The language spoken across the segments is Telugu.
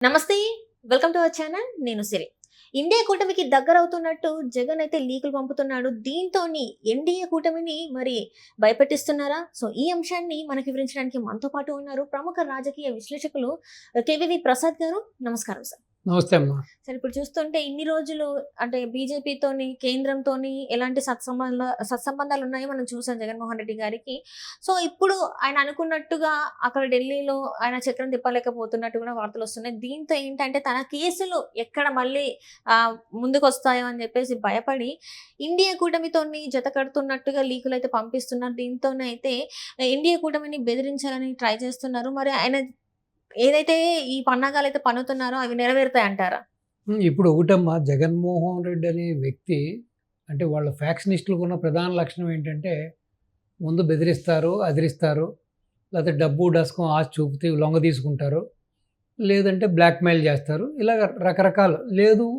నమస్తే, వెల్కమ్ టు అవర్ ఛానల్. నేను సిరి. ఇండియా కూటమికి దగ్గరవుతున్నట్టు జగన్ అయితే లీకులు పంపుతున్నాడు. దీంతోని ఎన్డీఏ కూటమిని మరి భయపెట్టిస్తున్నారా? సో ఈ అంశాన్ని మనకి వివరించడానికి మనతో పాటు ఉన్నారు ప్రముఖ రాజకీయ విశ్లేషకులు కేవీవి ప్రసాద్ గారు. నమస్కారం సార్. నమస్తే అమ్మా. సరే, ఇప్పుడు చూస్తుంటే ఇన్ని రోజులు అంటే బీజేపీతోని కేంద్రంతోని ఎలాంటి సత్సంబంధాలు ఉన్నాయో మనం చూసాం జగన్మోహన్ రెడ్డి గారికి. సో ఇప్పుడు ఆయన అనుకున్నట్టుగా అక్కడ ఢిల్లీలో ఆయన చక్రం తిప్పలేకపోతున్నట్టు కూడా వార్తలు వస్తున్నాయి. దీంతో ఏంటంటే తన కేసులు ఎక్కడ మళ్ళీ ముందుకు వస్తాయో అని చెప్పేసి భయపడి ఇండియా కూటమితోని జత కడుతున్నట్టుగా లీకులు అయితే పంపిస్తున్నారు. దీంతోనే అయితే ఇండియా కూటమిని బెదిరించాలని ట్రై చేస్తున్నారు. మరి ఆయన ఏదైతే ఈ పన్నాగాలు అయితే పన్నుతున్నారో అవి నెరవేరుతాయి అంటారా? ఇప్పుడు ఒకటమ్మా, జగన్మోహన్ రెడ్డి అనే వ్యక్తి అంటే వాళ్ళ ఫ్యాక్షనిస్టులకు ఉన్న ప్రధాన లక్షణం ఏంటంటే ముందు బెదిరిస్తారు, అదిరిస్తారు, లేకపోతే డబ్బు డస్కం ఆశ చూపితే లొంగ తీసుకుంటారు, లేదంటే బ్లాక్మెయిల్ చేస్తారు. ఇలా రకరకాలు. లేదు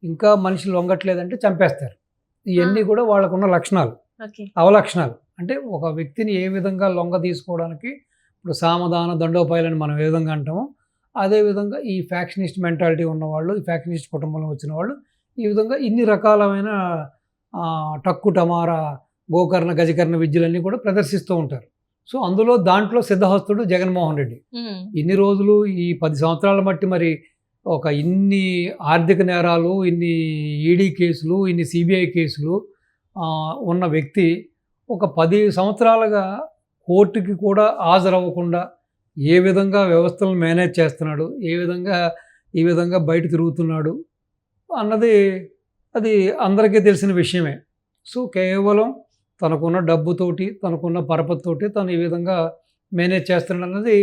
ఇంకా మనిషి లొంగట్లేదంటే చంపేస్తారు. ఇవన్నీ కూడా వాళ్ళకున్న లక్షణాలు, అవలక్షణాలు. అంటే ఒక వ్యక్తిని ఏ విధంగా లొంగ తీసుకోవడానికి ఇప్పుడు సామధాన దండోపాయాలని మనం ఏ విధంగా అంటామో అదేవిధంగా ఈ ఫ్యాక్షనిస్ట్ మెంటాలిటీ ఉన్నవాళ్ళు, ఈ ఫ్యాక్షనిస్ట్ కుటుంబంలో వచ్చిన వాళ్ళు ఈ విధంగా ఇన్ని రకాలమైన టక్కు టమారా గోకర్ణ గజకర్ణ విద్యలన్నీ కూడా ప్రదర్శిస్తూ ఉంటారు. సో అందులో దాంట్లో సిద్ధహస్తుడు జగన్మోహన్ రెడ్డి. ఇన్ని రోజులు ఈ 10 సంవత్సరాల మట్టి మరి ఒక ఇన్ని ఆర్థిక నేరాలు, ఇన్ని ఈడీ కేసులు, ఇన్ని సిబిఐ కేసులు ఉన్న వ్యక్తి ఒక 10 సంవత్సరాలుగా కోర్టుకి కూడా హాజరవ్వకుండా ఏ విధంగా వ్యవస్థలను మేనేజ్ చేస్తున్నాడు, ఈ విధంగా బయట తిరుగుతున్నాడు అన్నది అది అందరికీ తెలిసిన విషయమే. సో కేవలం తనకున్న డబ్బుతోటి, తనకున్న పరపతితోటి తను ఈ విధంగా మేనేజ్ చేస్తున్నాడు అన్నది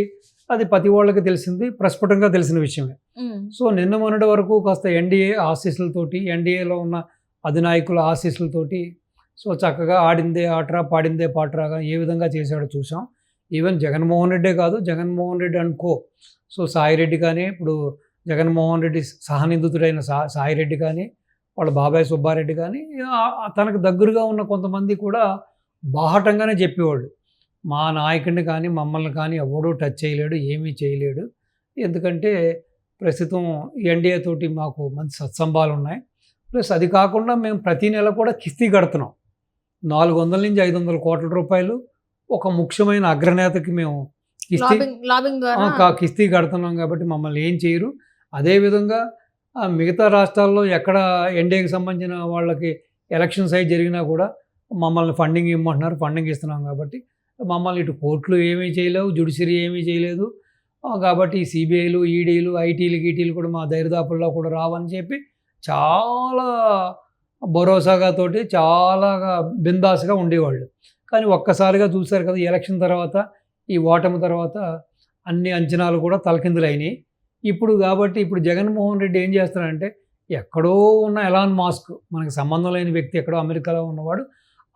అది ప్రతి వాళ్ళకి తెలిసింది, ప్రస్ఫుటంగా తెలిసిన విషయమే. సో నిన్న మొన్నటి వరకు కాస్త ఎన్డీఏ ఆశీస్సులతోటి, ఎన్డీఏలో ఉన్న అధినాయకుల ఆశీస్సులతోటి సో చక్కగా ఆడిందే ఆటరా పాడిందే పాటరాగా ఏ విధంగా చేశాడో చూసాం. ఈవెన్ జగన్మోహన్ రెడ్డే కాదు, జగన్మోహన్ రెడ్డి అనుకో సో సాయిరెడ్డి కానీ, ఇప్పుడు జగన్మోహన్ రెడ్డి సహనిందితుడైన సాయిరెడ్డి కానీ, వాళ్ళ బాబాయ్ సుబ్బారెడ్డి కానీ, తనకు దగ్గరగా ఉన్న కొంతమంది కూడా బాహటంగానే చెప్పేవాళ్ళు, మా నాయకుడిని కానీ మమ్మల్ని కానీ ఎవడూ టచ్ చేయలేడు, ఏమీ చేయలేడు. ఎందుకంటే ప్రస్తుతం ఎన్డీఏ తోటి మాకు మంచి సత్సంబాలు ఉన్నాయి. ప్లస్ అది కాకుండా మేము ప్రతి నెల కూడా కిస్తీ కడుతున్నాం. 400 నుంచి 500 కోట్ల రూపాయలు ఒక ముఖ్యమైన అగ్రనేతకి మేము కిస్తీ కడుతున్నాం కాబట్టి మమ్మల్ని ఏం చేయరు. అదేవిధంగా మిగతా రాష్ట్రాల్లో ఎక్కడ ఎన్డీఏకి సంబంధించిన వాళ్ళకి ఎలక్షన్స్ అయి జరిగినా కూడా మమ్మల్ని ఫండింగ్ ఇవ్వమంటున్నారు, ఫండింగ్ ఇస్తున్నాం కాబట్టి మమ్మల్ని ఇటు కోర్టులు ఏమీ చేయలేవు, జ్యుడిషియరీ ఏమీ చేయలేదు. కాబట్టి ఈ సిబిఐలు, ఈడీలు, ఐటీలు కూడా మా దరిదాపుల్లో కూడా రావని చెప్పి చాలా భరోసాగా తోటి చాలా బిందాస్గా ఉండేవాళ్ళు. కానీ ఒక్కసారిగా చూశారు కదా, ఎలక్షన్ తర్వాత ఈ ఓటమి తర్వాత అన్ని అంచనాలు కూడా తలకిందులైనాయి. ఇప్పుడు జగన్మోహన్ రెడ్డి ఏం చేస్తారంటే, ఎక్కడో ఉన్న ఎలాన్ మాస్క్ మనకు సంబంధం లేని వ్యక్తి, ఎక్కడో అమెరికాలో ఉన్నవాడు,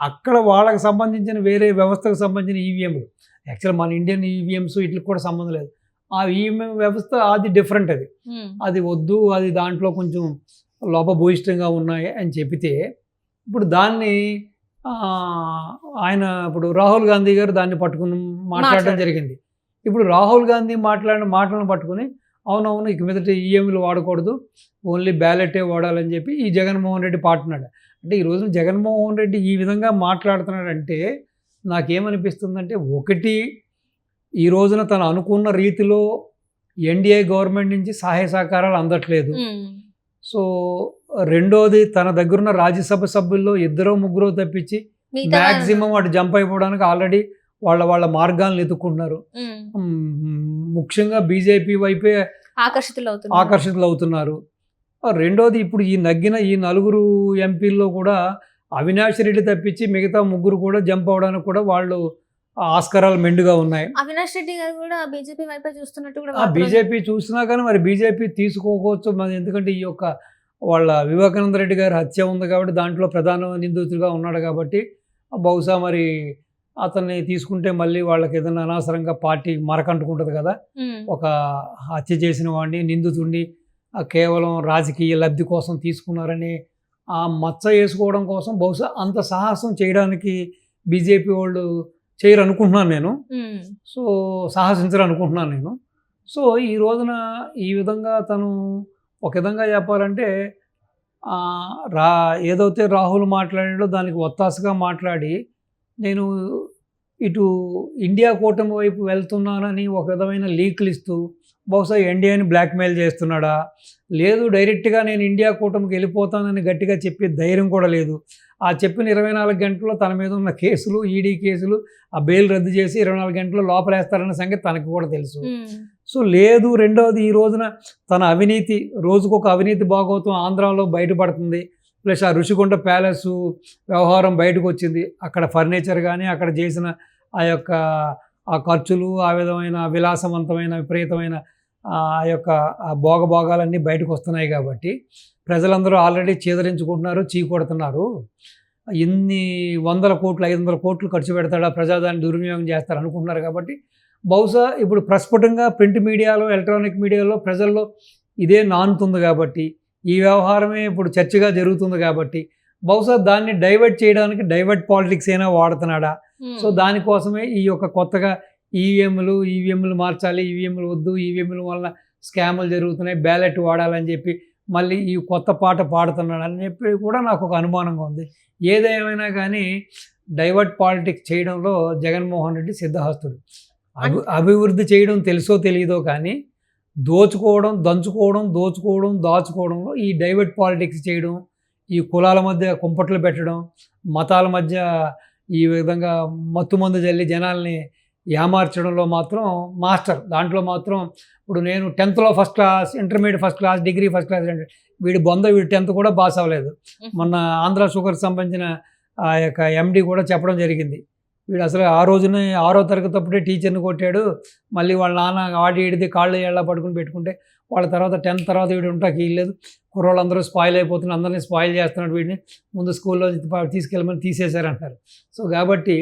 అక్కడ వాళ్ళకి సంబంధించిన వేరే వ్యవస్థకు సంబంధించిన ఈవీఎంలు, యాక్చువల్ మన ఇండియన్ ఈవీఎంస్ వీటికి కూడా సంబంధం లేదు. ఆ ఈవీఎం వ్యవస్థ అది డిఫరెంట్, అది వద్దు, అది దాంట్లో కొంచెం లోపభూయిష్టంగా ఉన్నాయి అని చెబితే ఇప్పుడు దాన్ని ఆయన ఇప్పుడు రాహుల్ గాంధీ గారు దాన్ని పట్టుకుని మాట్లాడడం జరిగింది. ఇప్పుడు రాహుల్ గాంధీ మాట్లాడిన మాటలను పట్టుకుని అవునవును ఇక మీదట ఈఎంలు వాడకూడదు, ఓన్లీ బ్యాలెటే వాడాలని చెప్పి ఈ జగన్మోహన్ రెడ్డి పాటున్నాడు. అంటే ఈ రోజున జగన్మోహన్ రెడ్డి ఈ విధంగా మాట్లాడుతున్నాడంటే నాకేమనిపిస్తుందంటే, ఒకటి ఈ రోజున తను అనుకున్న రీతిలో ఎన్డీఏ గవర్నమెంట్ నుంచి సహాయ సహకారాలు అందట్లేదు. సో రెండోది, తన దగ్గరున్న రాజ్యసభ సభ్యుల్లో 2-3 తప్పించి మ్యాక్సిమం అటు జంప్ అయిపోవడానికి ఆల్రెడీ వాళ్ళ మార్గాలను ఎత్తుకుంటున్నారు. ముఖ్యంగా బీజేపీ వైపే ఆకర్షితులు అవుతున్నారు. రెండోది, ఇప్పుడు ఈ 4 ఎంపీల్లో కూడా అవినాష్ రెడ్డి తప్పించి మిగతా 3 కూడా జంప్ అవడానికి కూడా వాళ్ళు ఆస్కారాలు మెండుగా ఉన్నాయి. అవినాష్ రెడ్డి గారు కూడా బీజేపీ వైపే చూస్తున్నట్టు కూడా బీజేపీ చూసినా కానీ మరి బీజేపీ తీసుకోవచ్చు. మరి ఎందుకంటే ఈ యొక్క వాళ్ళ వివేకానంద రెడ్డి గారి హత్య ఉంది కాబట్టి దాంట్లో ప్రధాన నిందితుడిగా ఉన్నాడు కాబట్టి బహుశా మరి అతన్ని తీసుకుంటే మళ్ళీ వాళ్ళకి ఏదైనా అనవసరంగా పార్టీ మరకంటుకుంటుంది కదా. ఒక హత్య చేసిన వాడిని, నిందితుడిని కేవలం రాజకీయ లబ్ధి కోసం తీసుకున్నారని ఆ మచ్చ వేసుకోవడం కోసం బహుశా అంత సాహసం చేయడానికి బీజేపీ వాళ్ళు చేయరు అనుకుంటున్నాను నేను. సో సాహసించరు అనుకుంటున్నాను నేను. సో ఈ రోజున ఈ విధంగా తను ఒక విధంగా చెప్పాలంటే ఆ, ఏదైతే రాహుల్ మాట్లాడాడో దానికి ఒత్తాసుగా మాట్లాడి నేను ఇటు ఇండియా కూటమి వైపు వెళ్తున్నానని ఒక విధమైన లీకులు ఇస్తూ బహుశా ఎన్డీఏని బ్లాక్మెయిల్ చేస్తున్నాడా, లేదు డైరెక్ట్గా నేను ఇండియా కూటమికి వెళ్ళిపోతానని గట్టిగా చెప్పే ధైర్యం కూడా లేదు. ఆ చెప్పిన 24 గంటల్లో తన మీద ఉన్న కేసులు, ఈడీ కేసులు, ఆ బెయిల్ రద్దు చేసి 24 గంటల్లో లోపలేస్తారన్న సంగతి తనకు కూడా తెలుసు. సో లేదు, రెండవది ఈ రోజున తన అవినీతి, రోజుకొక అవినీతి భాగవతం ఆంధ్రాలో బయటపడుతుంది. ప్లస్ ఆ ఋషికొండ ప్యాలెస్ వ్యవహారం బయటకు వచ్చింది. అక్కడ ఫర్నిచర్ కానీ అక్కడ చేసిన ఆ యొక్క ఆ ఖర్చులు, ఆ విధమైన విలాసవంతమైన విపరీతమైన ఆ యొక్క ఆ భోగభోగాలన్నీ బయటకు వస్తున్నాయి కాబట్టి ప్రజలందరూ ఆల్రెడీ చీదరించుకుంటున్నారు, చీకొడుతున్నారు. ఇన్ని 100 కోట్లు 500 కోట్లు ఖర్చు పెడతాడా, ప్రజాదాన్ని దుర్వినియోగం చేస్తారు అనుకుంటున్నారు. కాబట్టి బహుశా ఇప్పుడు ప్రస్ఫుటంగా ప్రింట్ మీడియాలో, ఎలక్ట్రానిక్ మీడియాలో ప్రజల్లో ఇదే నానుతుంది కాబట్టి, ఈ వ్యవహారమే ఇప్పుడు చర్చగా జరుగుతుంది కాబట్టి బహుశా దాన్ని డైవర్ట్ చేయడానికి డైవర్ట్ పాలిటిక్స్ అయినా వాడుతున్నాడా. సో దానికోసమే ఈ యొక్క కొత్తగా ఈవీఎంలు మార్చాలి, ఈవీఎంలు వద్దు, ఈవీఎంల వల్ల స్కాములు జరుగుతున్నాయి, బ్యాలెట్ వాడాలని చెప్పి మళ్ళీ ఈ కొత్త పాట పాడుతున్నాడని చెప్పి కూడా నాకు ఒక అనుమానంగా ఉంది. ఏదేమైనా కానీ డైవర్ట్ పాలిటిక్స్ చేయడంలో జగన్మోహన్ రెడ్డి సిద్ధహస్తుడు. అభివృద్ధి చేయడం తెలుసో తెలియదో కానీ దోచుకోవడం, దంచుకోవడం, దాచుకోవడంలో ఈ డైవర్ట్ పాలిటిక్స్ చేయడం, ఈ కులాల మధ్య కుంపట్లు పెట్టడం, మతాల మధ్య ఈ విధంగా మత్తుమందు జల్లి జనాల్ని ఏమార్చడంలో మాత్రం మాస్టర్. దాంట్లో మాత్రం ఇప్పుడు నేను 10th first class, intermediate first class, degree first class అంటే వీడి 10th కూడా పాస్ అవ్వలేదు. మొన్న ఆంధ్ర షుగర్ సంబంధించిన ఆ యొక్క ఎండి కూడా చెప్పడం జరిగింది. వీడు అసలు ఆ రోజునే 6వ తరగతి అప్పుడే టీచర్ని కొట్టాడు, మళ్ళీ వాళ్ళ నాన్న ఆడి ఈడిది కాళ్ళు ఏళ్ళ పడుకుని పెట్టుకుంటే వాళ్ళ తర్వాత 10th తర్వాత వీడు ఉంటాకి వీల్లేదు, కుర్రోళ్ళందరూ స్పాయిల్ అయిపోతున్నారు, అందరినీ స్పాయిల్ చేస్తున్నాడు, వీడిని ముందు స్కూల్లో తీసుకెళ్ళమని తీసేశారంటారు. సో కాబట్టి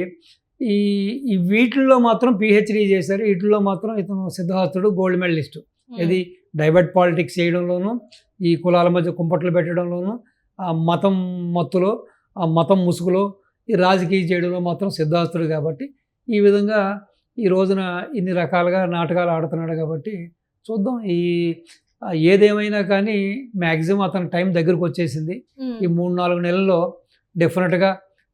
ఈ వీటిల్లో మాత్రం పిహెచ్డీ చేశారు, వీటిల్లో మాత్రం ఇతను సిద్ధహస్తుడు, గోల్డ్ మెడలిస్టు. ఇది డైవర్ట్ పాలిటిక్స్ చేయడంలోనూ, ఈ కులాల మధ్య కుంపట్లు పెట్టడంలోనూ, ఆ మతం మత్తులో, ఆ మతం ముసుగులో ఈ రాజకీయ చేయడంలో మాత్రం సిద్ధహస్తుడు. కాబట్టి ఈ విధంగా ఈ రోజున ఇన్ని రకాలుగా నాటకాలు ఆడుతున్నాడు. కాబట్టి చూద్దాం. ఏదేమైనా కానీ మ్యాక్సిమం అతని టైం దగ్గరకు వచ్చేసింది. ఈ 3-4 నెలల్లో డెఫినెట్గా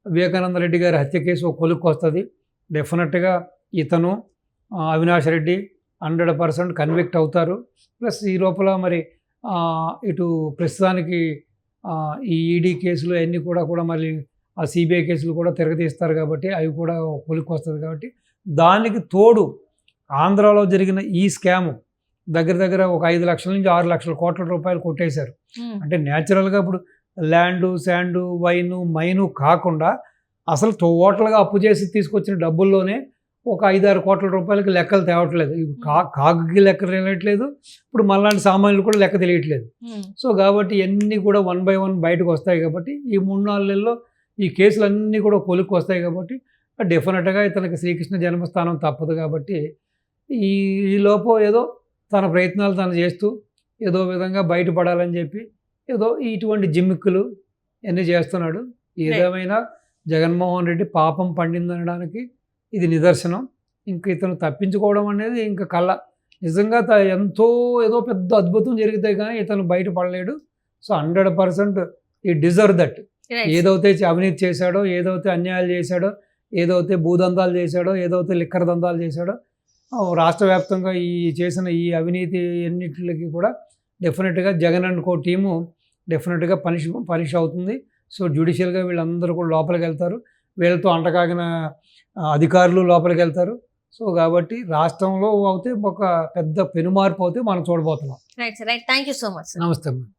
వివేకానంద రెడ్డి గారి హత్య కేసు ఒక కొలుక్కు వస్తుంది. డెఫినెట్గా ఇతను, అవినాష్ రెడ్డి 100% కన్విక్ట్ అవుతారు. ప్లస్ ఈ లోపల మరి ఇటు ప్రస్తుతానికి ఈ ఈడీ కేసులు అన్నీ కూడా మళ్ళీ ఆ సిబిఐ కేసులు కూడా తిరగతీస్తారు కాబట్టి అవి కూడా కొలుక్కు వస్తుంది. కాబట్టి దానికి తోడు ఆంధ్రాలో జరిగిన ఈ స్కాము దగ్గర ఒక 5 లక్షల నుంచి 6 లక్షల కోట్ల రూపాయలు కొట్టేశారు. అంటే న్యాచురల్గా ఇప్పుడు ల్యాండు, శాండు, వైను, మైను కాకుండా అసలు టోటల్గా అప్పు చేసి తీసుకొచ్చిన డబ్బుల్లోనే ఒక 5-6 కోట్ల రూపాయలకి లెక్కలు తేవట్లేదు. కాగుకి లెక్క తెలియట్లేదు, ఇప్పుడు మళ్ళాంటి సామాన్యులు కూడా లెక్క తెలియట్లేదు. సో కాబట్టి ఇవన్నీ కూడా 1 by 1 బయటకు వస్తాయి. కాబట్టి ఈ 3-4 నెలల్లో ఈ కేసులన్నీ కూడా కొలుక్కు వస్తాయి. కాబట్టి డెఫినెట్గా ఇతనికి శ్రీకృష్ణ జన్మస్థానం తప్పదు. కాబట్టి ఈ లోపు ఏదో తన ప్రయత్నాలు తను చేస్తూ ఏదో విధంగా బయటపడాలని చెప్పి ఏదో ఇటువంటి జిమ్మిక్కులు అన్నీ చేస్తున్నాడు. ఏదేమైనా జగన్మోహన్ రెడ్డి పాపం పండిందనడానికి ఇది నిదర్శనం. ఇంక ఇతను తప్పించుకోవడం అనేది ఇంకా కళ్ళ. నిజంగా ఏదో పెద్ద అద్భుతం జరిగితే కానీ ఇతను బయటపడలేడు. సో 100% ఈ డిజర్వ్ దట్. ఏదైతే అవినీతి చేశాడో, ఏదైతే అన్యాయాలు చేశాడో, ఏదైతే భూదందాలు చేశాడో, ఏదైతే లిక్కర్ దందాలు చేశాడో, రాష్ట్ర వ్యాప్తంగా ఈ చేసిన ఈ అవినీతి అన్నిటికి కూడా డెఫినెట్గా జగన్ అండ్ కో టీము డెఫినెట్గా పనిష్ అవుతుంది. సో జ్యుడిషియల్గా వీళ్ళందరూ కూడా లోపలికి వెళ్తారు, వీళ్ళతో అంటకాగిన అధికారులు లోపలికి వెళ్తారు. సో కాబట్టి రాష్ట్రంలో అయితే ఒక పెద్ద పెనుమార్పు అయితే మనం చూడబోతున్నాం. Right. Thank you so much. నమస్తే.